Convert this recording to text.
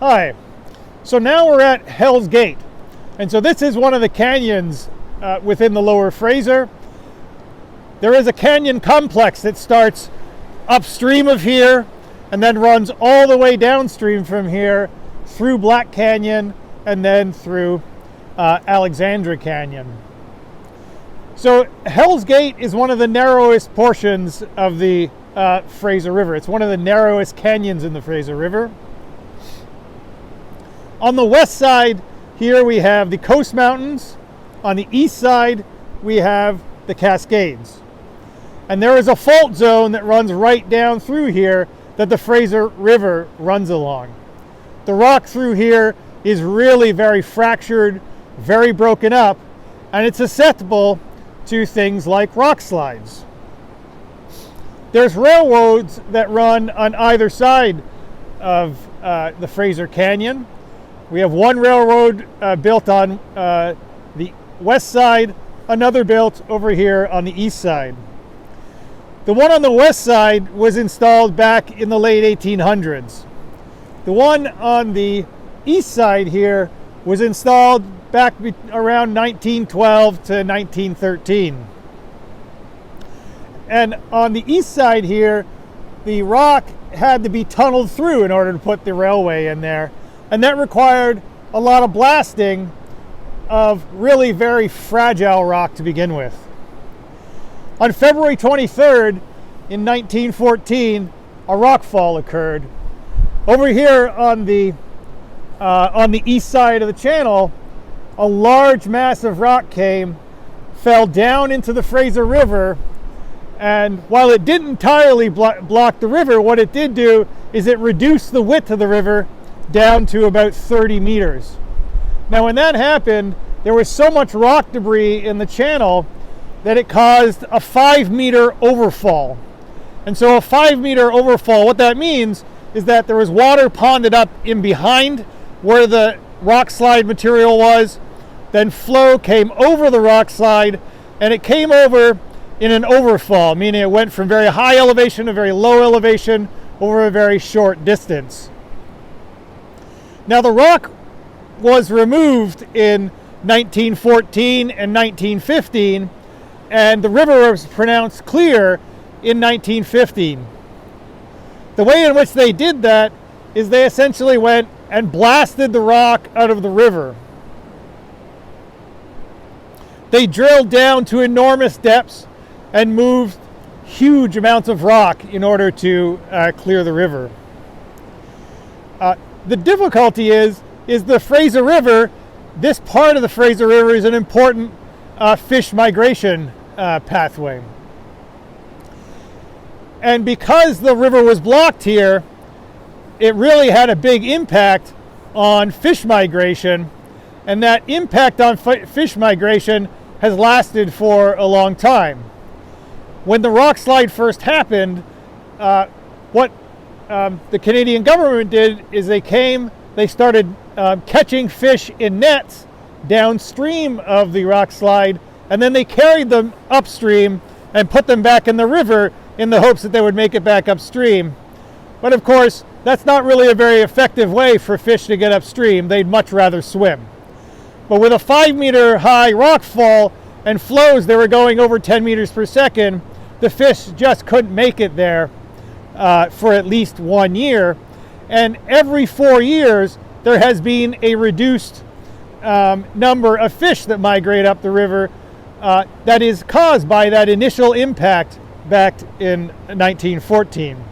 Hi, so now we're at Hell's Gate, and so this is one of the canyons within the Lower Fraser. There is a canyon complex that starts upstream of here and then runs all the way downstream from here through Black Canyon and then through Alexandra Canyon. So Hell's Gate is one of the narrowest portions of the Fraser River. It's one of the narrowest canyons in the Fraser River. On the west side here we have the Coast Mountains. On the east side we have the Cascades. And there is a fault zone that runs right down through here that the Fraser River runs along. The rock through here is really very fractured, very broken up, and it's susceptible to things like rock slides. There's railroads that run on either side of the Fraser Canyon. We have one railroad built on the west side, another built over here on the east side. The one on the west side was installed back in the late 1800s. The one on the east side here was installed back around 1912 to 1913. And on the east side here, the rock had to be tunneled through in order to put the railway in there. And that required a lot of blasting of really very fragile rock to begin with. On February 23rd in 1914, a rockfall occurred. Over here on the east side of the channel, a large mass of rock fell down into the Fraser River, and while it didn't entirely block the river, what it did do is it reduced the width of the river down to about 30 meters. Now when that happened, there was so much rock debris in the channel that it caused a 5-meter overfall. And so a 5-meter overfall, what that means is that there was water ponded up in behind where the rock slide material was, then flow came over the rock slide, and it came over in an overfall, meaning it went from very high elevation to very low elevation over a very short distance. Now the rock was removed in 1914 and 1915, and the river was pronounced clear in 1915. The way in which they did that is they essentially went and blasted the rock out of the river. They drilled down to enormous depths and moved huge amounts of rock in order to clear the river. The difficulty is the Fraser River. This part of the Fraser River is an important fish migration pathway. And because the river was blocked here, it really had a big impact on fish migration, and that impact on fish migration has lasted for a long time. When the rock slide first happened, what the Canadian government did is they started catching fish in nets downstream of the rock slide, and then they carried them upstream and put them back in the river in the hopes that they would make it back upstream. But of course, that's not really a very effective way for fish to get upstream. They'd much rather swim. But with a 5-meter high rock fall and flows that were going over 10 meters per second, the fish just couldn't make it there for at least 1 year. And every 4 years, there has been a reduced number of fish that migrate up the river that is caused by that initial impact back in 1914.